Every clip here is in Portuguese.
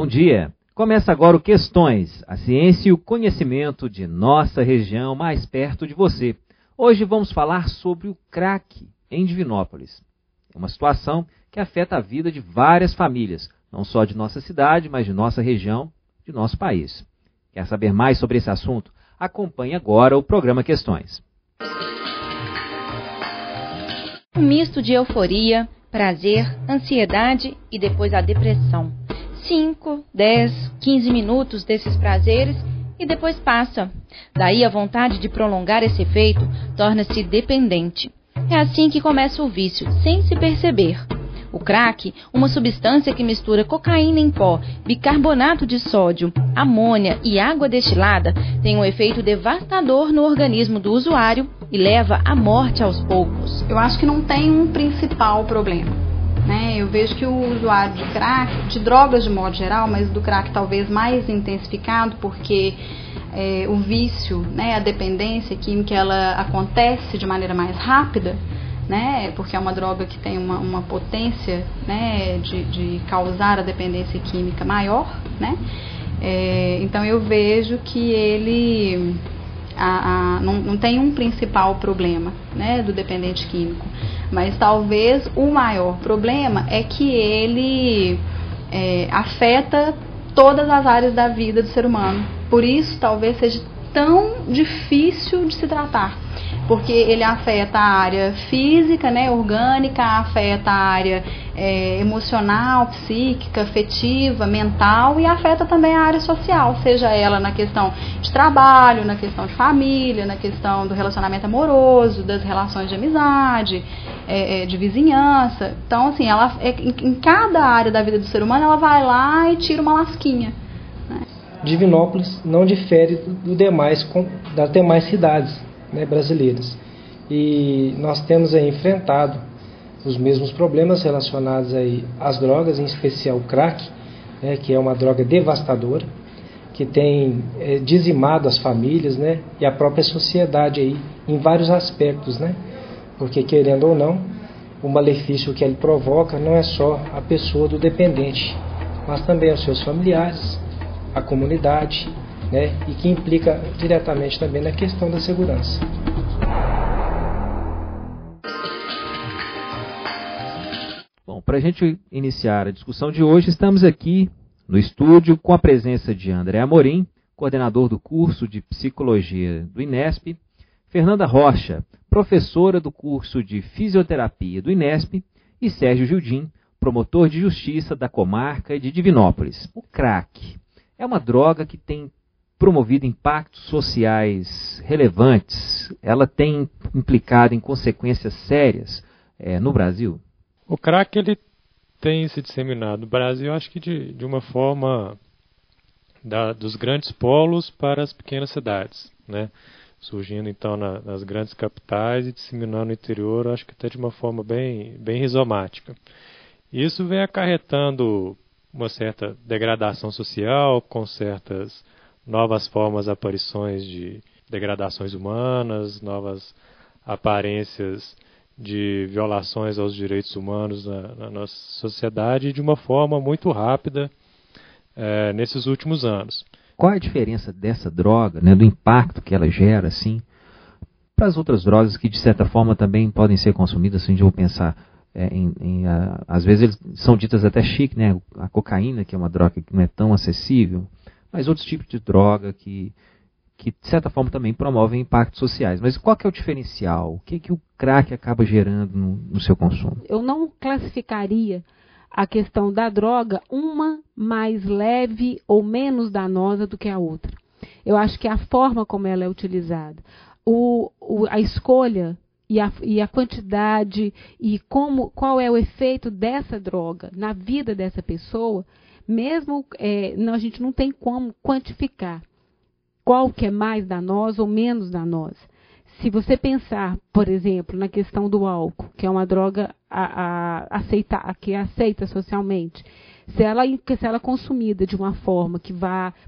Bom dia! Começa agora o Questões, a ciência e o conhecimento de nossa região mais perto de você. Hoje vamos falar sobre o crack em Divinópolis. É uma situação que afeta a vida de várias famílias, não só de nossa cidade, mas de nossa região, de nosso país. Quer saber mais sobre esse assunto? Acompanhe agora o programa Questões. Um misto de euforia, prazer, ansiedade e depois a depressão. 5, 10, 15 minutos desses prazeres e depois passa. Daí a vontade de prolongar esse efeito torna-se dependente. É assim que começa o vício, sem se perceber. O crack, uma substância que mistura cocaína em pó, bicarbonato de sódio, amônia e água destilada, tem um efeito devastador no organismo do usuário e leva à morte aos poucos. Eu acho que não tem um principal problema, né? Eu vejo que o usuário de crack, de drogas de modo geral, mas do crack talvez mais intensificado, porque o vício, né, a dependência química, ela acontece de maneira mais rápida, né, porque é uma droga que tem uma potência, né, de causar a dependência química maior, né? Então eu vejo que ele não tem um principal problema, né, do dependente químico, mas talvez o maior problema é que ele afeta todas as áreas da vida do ser humano. Por isso talvez seja tão difícil de se tratar, porque ele afeta a área física, né, orgânica, afeta a área emocional, psíquica, afetiva, mental, e afeta também a área social, seja ela na questão de trabalho, na questão de família, na questão do relacionamento amoroso, das relações de amizade, de vizinhança. Então, assim, ela em cada área da vida do ser humano, ela vai lá e tira uma lasquinha, né? Divinópolis não difere das demais cidades, né, brasileiras, e nós temos aí enfrentado os mesmos problemas relacionados aí às drogas, em especial o crack, né, que é uma droga devastadora, que tem dizimado as famílias, né, e a própria sociedade aí em vários aspectos, né, porque querendo ou não, o malefício que ele provoca não é só a pessoa do dependente, mas também os seus familiares, a comunidade, né, e que implica diretamente também na questão da segurança. Bom, para a gente iniciar a discussão de hoje, estamos aqui no estúdio com a presença de André Amorim, coordenador do curso de Psicologia do INESP, Fernanda Rocha, professora do curso de Fisioterapia do INESP, e Sérgio Gildim, promotor de justiça da comarca de Divinópolis. O crack é uma droga que tem promovido impactos sociais relevantes. Ela tem implicado em consequências sérias no Brasil? O crack ele tem se disseminado no Brasil, acho que de uma forma dos grandes polos para as pequenas cidades, né? Surgindo então nas grandes capitais e disseminando no interior, acho que até de uma forma bem rizomática. Isso vem acarretando uma certa degradação social, com certas novas formas, aparições de degradações humanas, novas aparências de violações aos direitos humanos na nossa sociedade de uma forma muito rápida nesses últimos anos. Qual é a diferença dessa droga, né, do impacto que ela gera, assim, para as outras drogas que de certa forma também podem ser consumidas, assim, eu vou pensar às vezes eles são ditas até chique, né? A cocaína, que é uma droga que não é tão acessível, mas outros tipos de droga que de certa forma também promovem impactos sociais. Mas qual que é o diferencial? O que o crack acaba gerando no seu consumo? Eu não classificaria a questão da droga uma mais leve ou menos danosa do que a outra. Eu acho que a forma como ela é utilizada, a escolha e a quantidade e qual é o efeito dessa droga na vida dessa pessoa, mesmo a gente não tem como quantificar qual que é mais danosa ou menos danosa. Se você pensar, por exemplo, na questão do álcool, que é uma droga que é aceita socialmente, se ela é consumida de uma forma que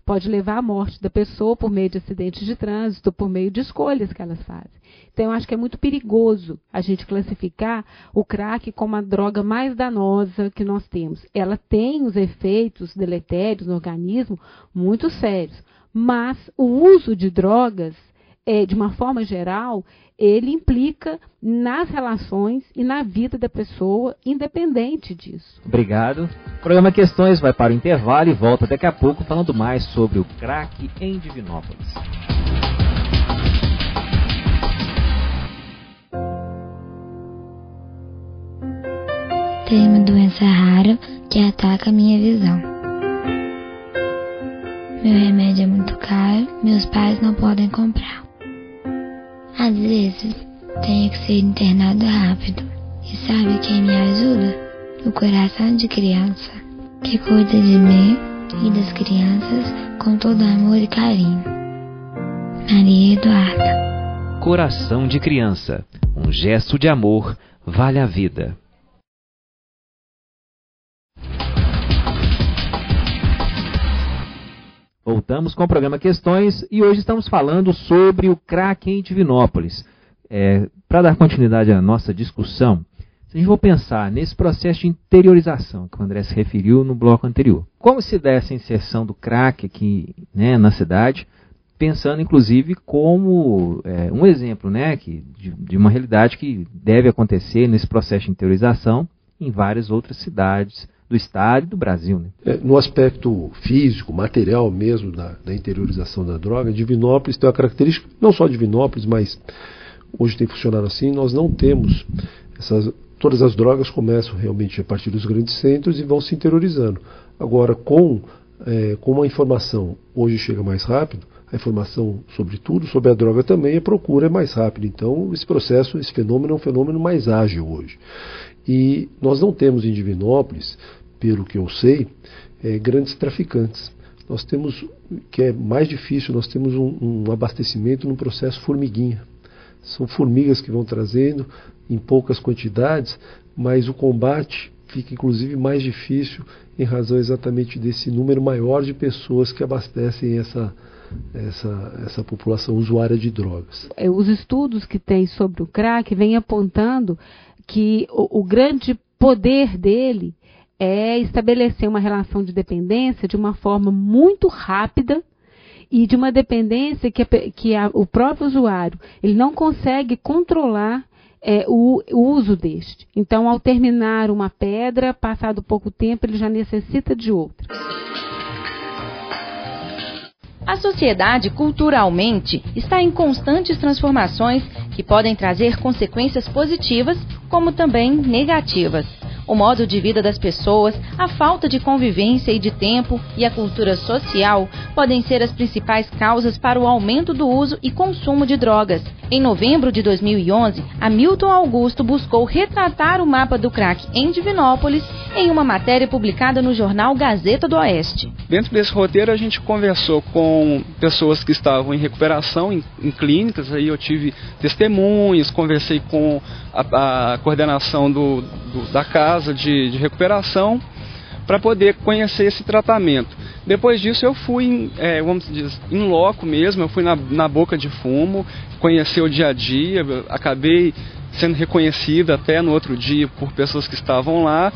pode levar à morte da pessoa por meio de acidentes de trânsito, por meio de escolhas que elas fazem. Então, eu acho que é muito perigoso a gente classificar o crack como a droga mais danosa que nós temos. Ela tem os efeitos deletérios no organismo muito sérios, mas o uso de drogas, de uma forma geral, ele implica nas relações e na vida da pessoa, independente disso. Obrigado. O programa Questões vai para o intervalo e volta daqui a pouco falando mais sobre o crack em Divinópolis. Tenho uma doença rara que ataca a minha visão. Meu remédio é muito caro, meus pais não podem comprar. Às vezes, tenho que ser internado rápido. E sabe quem me ajuda? O coração de criança, que cuida de mim e das crianças com todo amor e carinho. Maria Eduarda. Coração de criança. Um gesto de amor vale a vida. Voltamos com o programa Questões e hoje estamos falando sobre o crack em Divinópolis. Para dar continuidade à nossa discussão, se a gente for pensar nesse processo de interiorização que o André se referiu no bloco anterior, como se dá essa inserção do crack aqui, né, na cidade, pensando inclusive como um exemplo, né, de uma realidade que deve acontecer nesse processo de interiorização em várias outras cidades do estado e do Brasil, né? No aspecto físico, material mesmo da interiorização da droga, Divinópolis tem uma característica, não só Divinópolis, mas hoje tem funcionado assim, nós não temos todas as drogas começam realmente a partir dos grandes centros e vão se interiorizando. Agora, como a informação hoje chega mais rápido, a informação sobre tudo, sobre a droga também, a procura é mais rápida. Então, esse fenômeno é um fenômeno mais ágil hoje. E nós não temos em Divinópolis, pelo que eu sei, grandes traficantes. Nós temos, que é mais difícil, nós temos um abastecimento no processo formiguinha. São formigas que vão trazendo em poucas quantidades, mas o combate fica inclusive mais difícil em razão exatamente desse número maior de pessoas que abastecem essa população usuária de drogas. Os estudos que tem sobre o crack vêm apontando que o grande poder dele é estabelecer uma relação de dependência de uma forma muito rápida e de uma dependência que o próprio usuário ele não consegue controlar o uso deste. Então, ao terminar uma pedra, passado pouco tempo, ele já necessita de outra. A sociedade, culturalmente, está em constantes transformações que podem trazer consequências positivas, como também negativas. O modo de vida das pessoas, a falta de convivência e de tempo e a cultura social podem ser as principais causas para o aumento do uso e consumo de drogas. Em novembro de 2011, Hamilton Augusto buscou retratar o mapa do crack em Divinópolis em uma matéria publicada no jornal Gazeta do Oeste. Dentro desse roteiro, a gente conversou com pessoas que estavam em recuperação, em clínicas, aí eu tive testemunhas, conversei com a coordenação da casa de recuperação para poder conhecer esse tratamento. Depois disso eu fui, vamos dizer, in loco mesmo, eu fui na boca de fumo, conhecer o dia a dia, acabei sendo reconhecido até no outro dia por pessoas que estavam lá,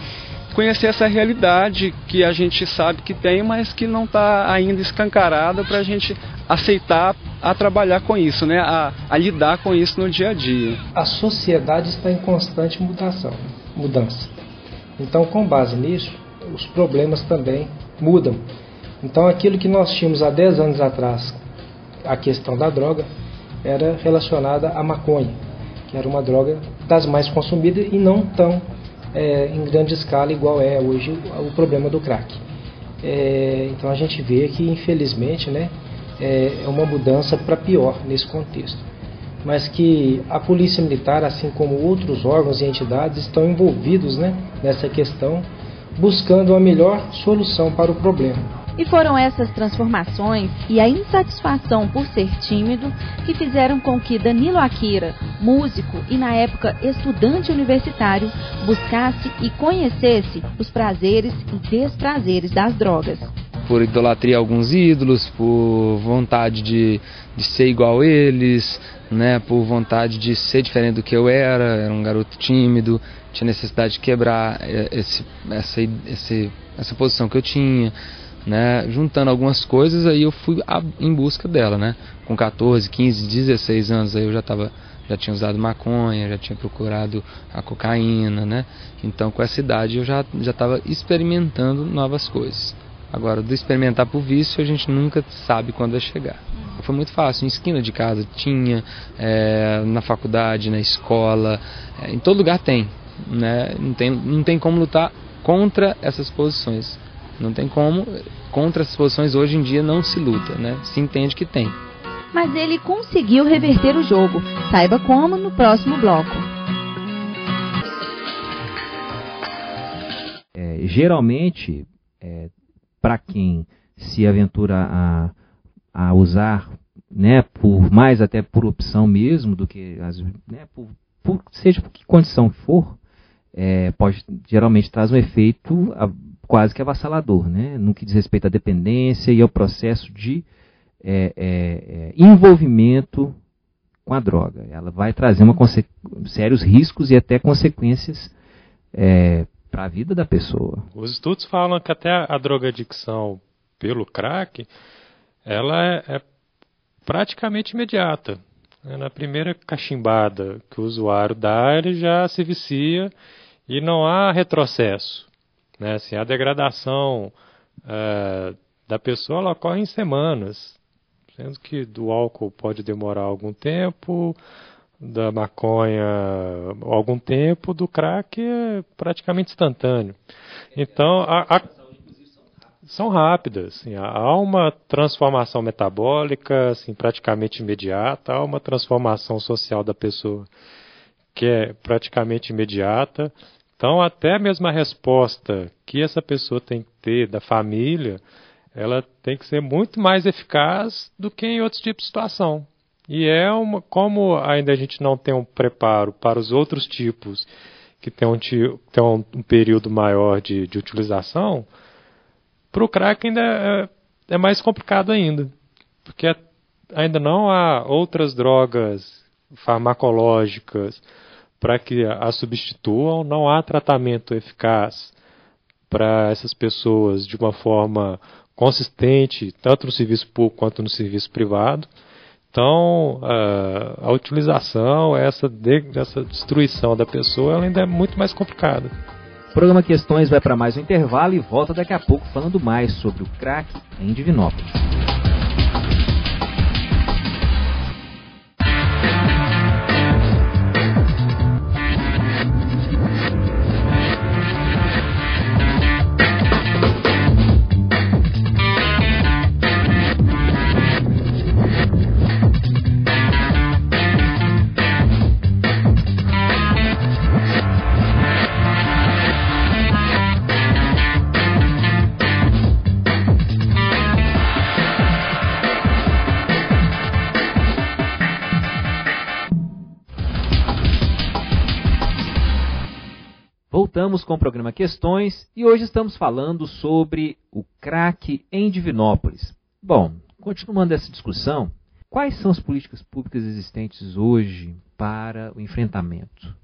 conhecer essa realidade que a gente sabe que tem, mas que não está ainda escancarada para a gente aceitar a trabalhar com isso, né? a lidar com isso no dia a dia. A sociedade está em constante mudança. Então, com base nisso, os problemas também mudam. Então, aquilo que nós tínhamos há 10 anos atrás, a questão da droga, era relacionada à maconha, que era uma droga das mais consumidas e não tão em grande escala igual é hoje o problema do crack. Então, a gente vê que, infelizmente, né, é uma mudança para pior nesse contexto. Mas que a Polícia Militar, assim como outros órgãos e entidades, estão envolvidos, né, nessa questão, buscando a melhor solução para o problema. E foram essas transformações e a insatisfação por ser tímido que fizeram com que Danilo Akira, músico e na época estudante universitário, buscasse e conhecesse os prazeres e desprazeres das drogas. Por idolatria a alguns ídolos, por vontade de ser igual a eles, né, por vontade de ser diferente do que eu era um garoto tímido, tinha necessidade de quebrar essa posição que eu tinha, né, juntando algumas coisas, aí eu fui em busca dela, né, com 14, 15, 16 anos, aí eu já tinha usado maconha, já tinha procurado a cocaína, né, então com essa idade eu já estava experimentando novas coisas. Agora, do experimentar por vício, a gente nunca sabe quando vai chegar. Foi muito fácil, em esquina de casa tinha, na faculdade, na escola, em todo lugar tem, né? Não tem como lutar contra essas posições. Não tem como, contra essas posições hoje em dia não se luta, né? Se entende que tem. Mas ele conseguiu reverter o jogo. Saiba como no próximo bloco. Geralmente, para quem se aventura a usar, né, até por opção mesmo, do que, né, seja por que condição for, geralmente traz um efeito quase que avassalador, né, no que diz respeito à dependência e ao processo de envolvimento com a droga. Ela vai trazer sérios riscos e até consequências para a vida da pessoa. Os estudos falam que até a drogadicção pelo crack, ela é praticamente imediata. Na primeira cachimbada que o usuário dá, ele já se vicia e não há retrocesso, né? Assim, a degradação da pessoa ela ocorre em semanas, sendo que do álcool pode demorar algum tempo, da maconha algum tempo, do crack é praticamente instantâneo. Então, são rápidas. Assim, há uma transformação metabólica assim, praticamente imediata, há uma transformação social da pessoa que é praticamente imediata. Então, até mesmo a resposta que essa pessoa tem que ter da família, ela tem que ser muito mais eficaz do que em outros tipos de situação. E como ainda a gente não tem um preparo para os outros tipos que tem um período maior de utilização, para o crack ainda é mais complicado ainda, porque ainda não há outras drogas farmacológicas para que a substituam, não há tratamento eficaz para essas pessoas de uma forma consistente, tanto no serviço público quanto no serviço privado. Então, a utilização, essa destruição da pessoa, ela ainda é muito mais complicada. O programa Questões vai para mais um intervalo e volta daqui a pouco falando mais sobre o crack em Divinópolis. Voltamos com o programa Questões e hoje estamos falando sobre o crack em Divinópolis. Bom, continuando essa discussão, quais são as políticas públicas existentes hoje para o enfrentamento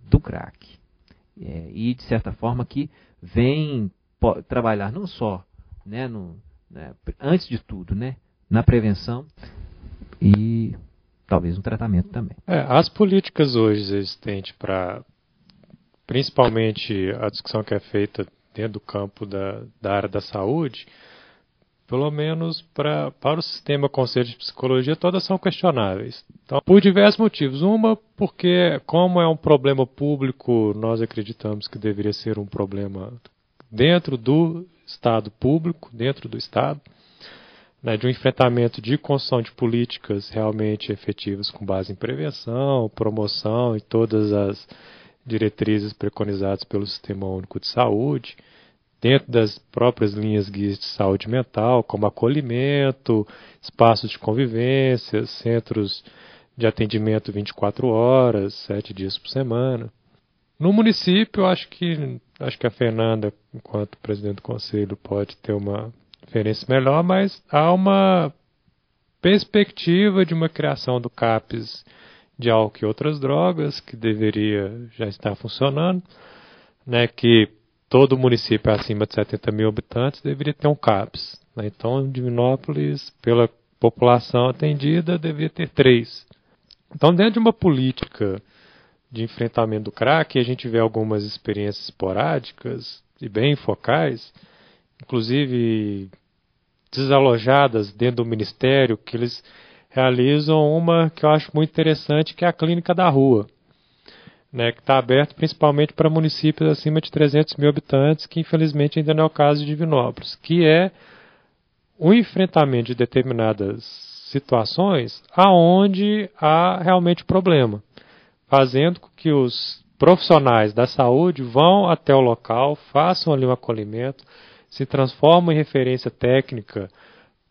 do crack? E, de certa forma, que vem trabalhar não só, né, antes de tudo, né, na prevenção e talvez no tratamento também. As políticas hoje existentes para... principalmente a discussão que é feita dentro do campo da área da saúde, pelo menos para o sistema Conselho de Psicologia, todas são questionáveis. Então, por diversos motivos. Uma, porque como é um problema público, nós acreditamos que deveria ser um problema dentro do Estado público, dentro do Estado, né, de um enfrentamento de construção de políticas realmente efetivas com base em prevenção, promoção e todas as diretrizes preconizadas pelo Sistema Único de Saúde. dentro das próprias linhas guias de saúde mental, como acolhimento, espaços de convivência, centros de atendimento 24 horas, 7 dias por semana. No município, acho que a Fernanda, enquanto presidente do conselho, pode ter uma referência melhor, mas há uma perspectiva de uma criação do CAPS de álcool e outras drogas, que deveria já estar funcionando, né, que todo município acima de 70 mil habitantes deveria ter um CAPS. Né? Então, Divinópolis, pela população atendida, deveria ter 3. Então, dentro de uma política de enfrentamento do crack, a gente vê algumas experiências esporádicas e bem focais, inclusive desalojadas dentro do Ministério, que eles realizam uma que eu acho muito interessante, que é a Clínica da Rua, né, que está aberto principalmente para municípios acima de 300 mil habitantes, que infelizmente ainda não é o caso de Divinópolis, que é o enfrentamento de determinadas situações aonde há realmente problema, fazendo com que os profissionais da saúde vão até o local, façam ali um acolhimento, se transformam em referência técnica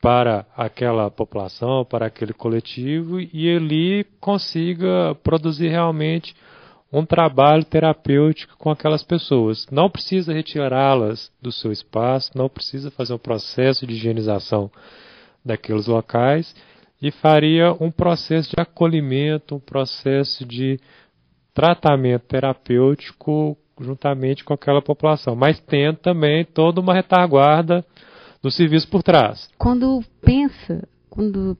para aquela população, para aquele coletivo, e ali consiga produzir realmente um trabalho terapêutico com aquelas pessoas. Não precisa retirá-las do seu espaço, não precisa fazer um processo de higienização daqueles locais, e faria um processo de acolhimento, um processo de tratamento terapêutico juntamente com aquela população, mas tendo também toda uma retaguarda do serviço por trás. Quando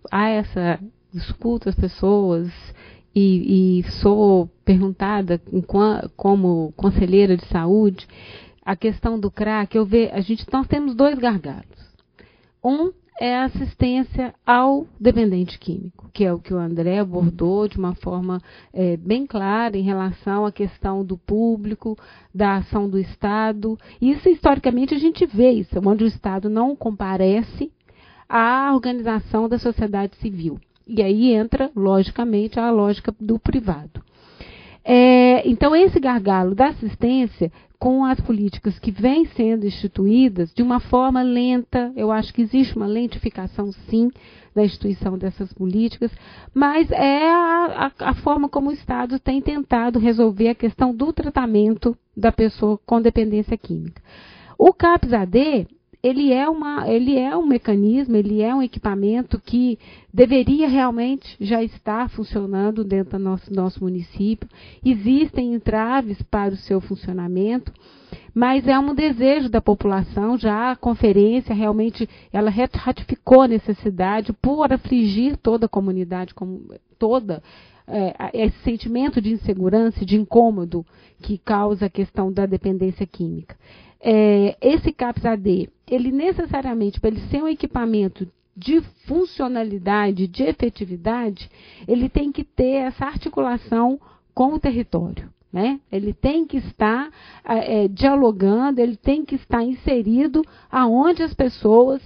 há essa escuta as pessoas e sou perguntada como conselheira de saúde, a questão do crack, nós temos 2 gargalos. Um é a assistência ao dependente químico, que é o que o André abordou de uma forma bem clara em relação à questão do público, da ação do Estado. Isso, historicamente, a gente vê isso, onde o Estado não comparece à organização da sociedade civil. E aí entra, logicamente, a lógica do privado. Então, esse gargalo da assistência, com as políticas que vêm sendo instituídas, de uma forma lenta, eu acho que existe uma lentificação, sim, da instituição dessas políticas, mas é a forma como o Estado tem tentado resolver a questão do tratamento da pessoa com dependência química. O CAPS-AD, ele é um mecanismo, ele é um equipamento que deveria realmente já estar funcionando dentro do nosso município. Existem entraves para o seu funcionamento, mas é um desejo da população. Já a conferência realmente ela ratificou a necessidade por afligir toda a comunidade, esse sentimento de insegurança e de incômodo que causa a questão da dependência química. Esse CAPS-AD, ele necessariamente, para ele ser um equipamento de funcionalidade, de efetividade, ele tem que ter essa articulação com o território. Né? Ele tem que estar dialogando, ele tem que estar inserido aonde as pessoas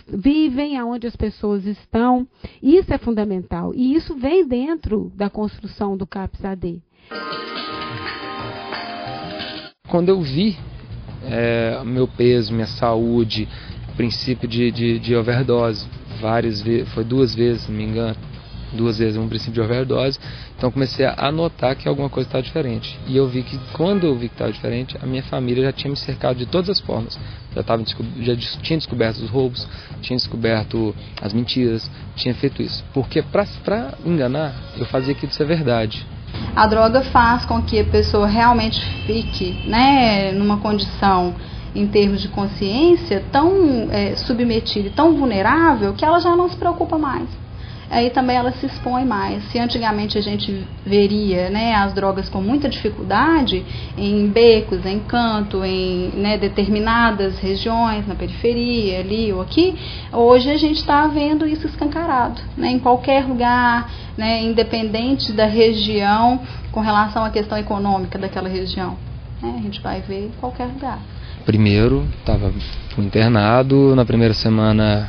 vivem, aonde as pessoas estão. Isso é fundamental. E isso vem dentro da construção do CAPS-AD. Quando eu vi meu peso, minha saúde, princípio de overdose, várias vezes, foi 2 vezes, se não me engano, 2 vezes um princípio de overdose, então comecei a notar que alguma coisa estava diferente. E eu vi que, quando eu vi que estava diferente, a minha família já tinha me cercado de todas as formas. Já tinha descoberto os roubos, tinha descoberto as mentiras, tinha feito isso. Porque para enganar, eu fazia aquilo ser verdade. A droga faz com que a pessoa realmente fique, né, numa condição, em termos de consciência, tão submetida e tão vulnerável que ela já não se preocupa mais. Aí também ela se expõe mais. Se antigamente a gente veria, né, as drogas com muita dificuldade em becos, em canto, em, né, determinadas regiões, na periferia, ali ou aqui, hoje a gente está vendo isso escancarado, né, em qualquer lugar, né, independente da região, com relação à questão econômica daquela região. Né, a gente vai ver em qualquer lugar. Primeiro, fui internado, na primeira semana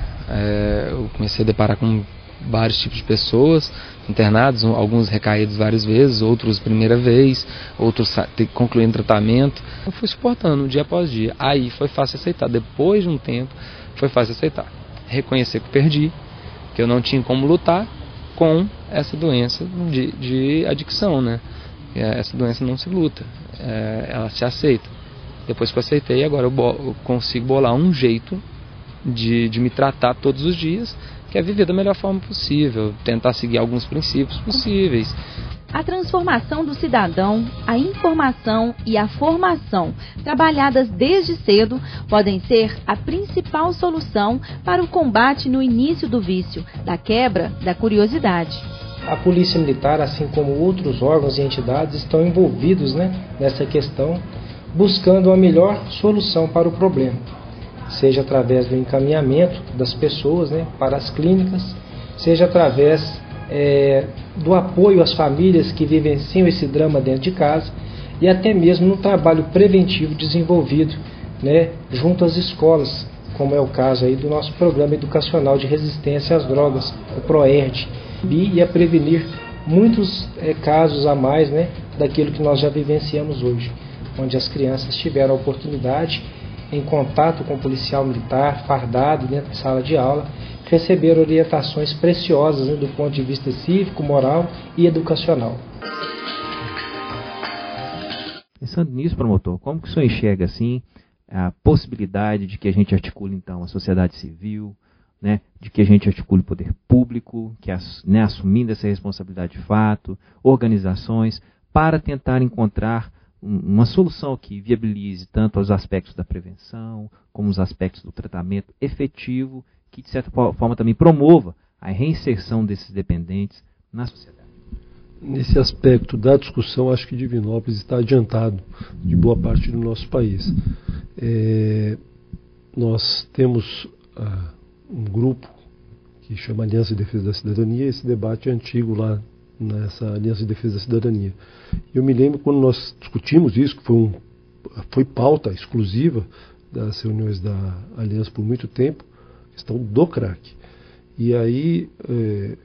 eu comecei a deparar com vários tipos de pessoas internados, alguns recaídos várias vezes, outros primeira vez, outros concluindo tratamento. Eu fui suportando dia após dia. Aí foi fácil aceitar. Depois de um tempo, foi fácil aceitar. Reconhecer que perdi, que eu não tinha como lutar com essa doença de adicção, né? Essa doença não se luta, ela se aceita. Depois que eu aceitei, agora eu consigo bolar um jeito de me tratar todos os dias, que é viver da melhor forma possível, tentar seguir alguns princípios possíveis. A transformação do cidadão, a informação e a formação, trabalhadas desde cedo, podem ser a principal solução para o combate no início do vício, da quebra da curiosidade. A Polícia Militar, assim como outros órgãos e entidades, estão envolvidos, nessa questão, buscando a melhor solução para o problema, seja através do encaminhamento das pessoas para as clínicas, seja através do apoio às famílias que vivenciam esse drama dentro de casa e até mesmo no trabalho preventivo desenvolvido junto às escolas, como é o caso aí do nosso Programa Educacional de Resistência às Drogas, o PROERD, e a prevenir muitos casos a mais daquilo que nós já vivenciamos hoje, onde as crianças tiveram a oportunidade, em contato com o policial militar, fardado dentro de sala de aula, receber orientações preciosas do ponto de vista cívico, moral e educacional. Pensando nisso, promotor, como que o senhor enxerga assim a possibilidade de que a gente articule então a sociedade civil, de que a gente articule o poder público, que assumindo essa responsabilidade de fato, organizações, para tentar encontrar uma solução que viabilize tanto os aspectos da prevenção, como os aspectos do tratamento efetivo, que de certa forma também promova a reinserção desses dependentes na sociedade. Nesse aspecto da discussão, acho que Divinópolis está adiantado de boa parte do nosso país. Nós temos um grupo que chama Aliança de Defesa da Cidadania, esse debate é antigo lá nessa Aliança de Defesa da Cidadania. Eu me lembro quando nós discutimos isso, que foi pauta exclusiva das reuniões da Aliança por muito tempo, a questão do crack. E aí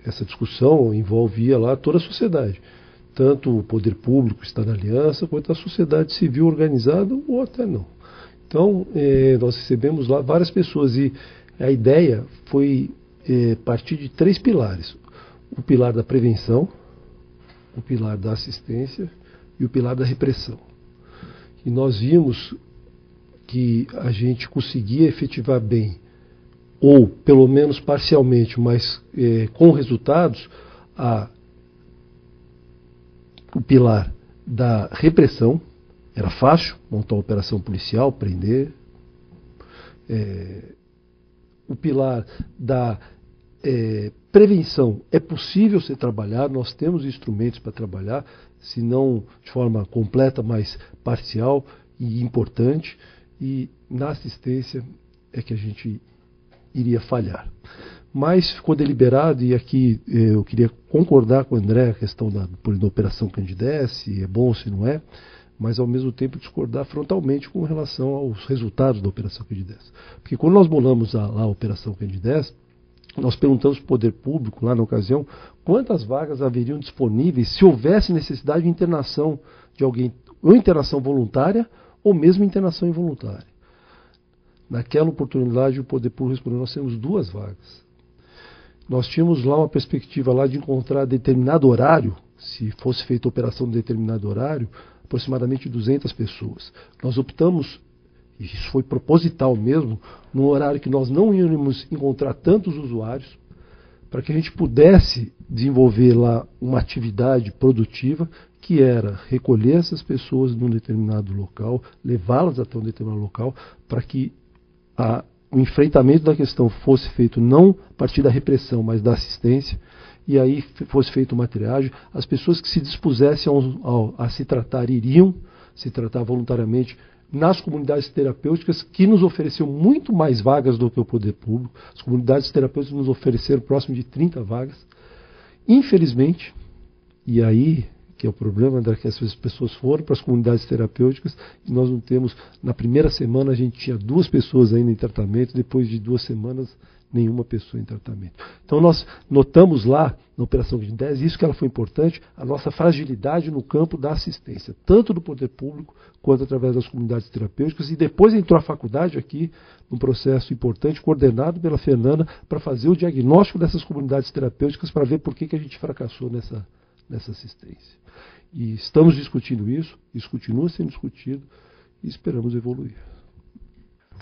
essa discussão envolvia lá toda a sociedade, tanto o poder público que está na Aliança, quanto a sociedade civil organizada ou até não. Então nós recebemos lá várias pessoas e a ideia foi partir de 3 pilares: o pilar da prevenção, o pilar da assistência e o pilar da repressão. E nós vimos que a gente conseguia efetivar bem, ou pelo menos parcialmente, mas com resultados, o pilar da repressão. Era fácil montar uma operação policial, prender. O pilar da prevenção é possível ser trabalhado, nós temos instrumentos para trabalhar, se não de forma completa, mas parcial e importante. E na assistência é que a gente iria falhar. Mas ficou deliberado, e aqui eu queria concordar com o André a questão da Operação Candidez, se é bom ou se não é, mas ao mesmo tempo discordar frontalmente com relação aos resultados da Operação Candidez. Porque quando nós bolamos a Operação Candidez, nós perguntamos para o poder público, lá na ocasião, quantas vagas haveriam disponíveis se houvesse necessidade de internação de alguém, ou internação voluntária, ou mesmo internação involuntária. Naquela oportunidade, o poder público respondeu: nós temos 2 vagas. Nós tínhamos lá uma perspectiva lá de encontrar determinado horário, se fosse feita a operação em determinado horário, aproximadamente 200 pessoas. Nós optamos, e isso foi proposital mesmo, num horário que nós não íamos encontrar tantos usuários, para que a gente pudesse desenvolver lá uma atividade produtiva, que era recolher essas pessoas num determinado local, levá-las até um determinado local, para que o enfrentamento da questão fosse feito não a partir da repressão, mas da assistência, e aí fosse feita uma triagem. As pessoas que se dispusessem a se tratar iriam se tratar voluntariamente nas comunidades terapêuticas, que nos ofereciam muito mais vagas do que o poder público. As comunidades terapêuticas nos ofereceram próximo de 30 vagas. Infelizmente, e aí que é o problema, André, que as pessoas foram para as comunidades terapêuticas e nós não temos, na primeira semana a gente tinha 2 pessoas ainda em tratamento, depois de 2 semanas nenhuma pessoa em tratamento. Então nós notamos lá, na Operação 2010, isso que ela foi importante, a nossa fragilidade no campo da assistência, tanto do poder público quanto através das comunidades terapêuticas, e depois entrou a faculdade aqui, num processo importante, coordenado pela Fernanda, para fazer o diagnóstico dessas comunidades terapêuticas, para ver por que a gente fracassou nessa assistência. E estamos discutindo isso continua sendo discutido, e esperamos evoluir.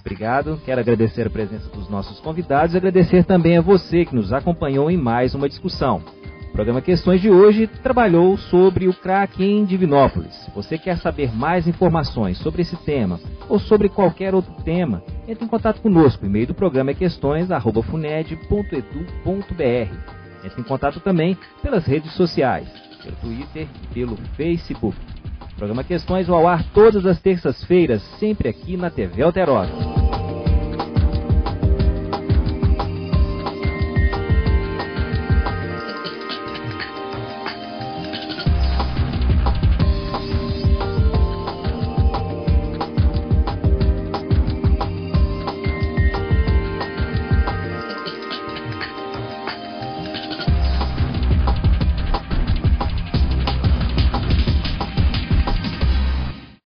Obrigado, quero agradecer a presença dos nossos convidados e agradecer também a você que nos acompanhou em mais uma discussão. O programa Questões de hoje trabalhou sobre o crack em Divinópolis. Se você quer saber mais informações sobre esse tema ou sobre qualquer outro tema, entre em contato conosco. O e-mail do programa é questões@funed.edu.br. Entre em contato também pelas redes sociais, pelo Twitter e pelo Facebook. O programa Questões vai ao ar todas as terças-feiras, sempre aqui na TV Alterosa.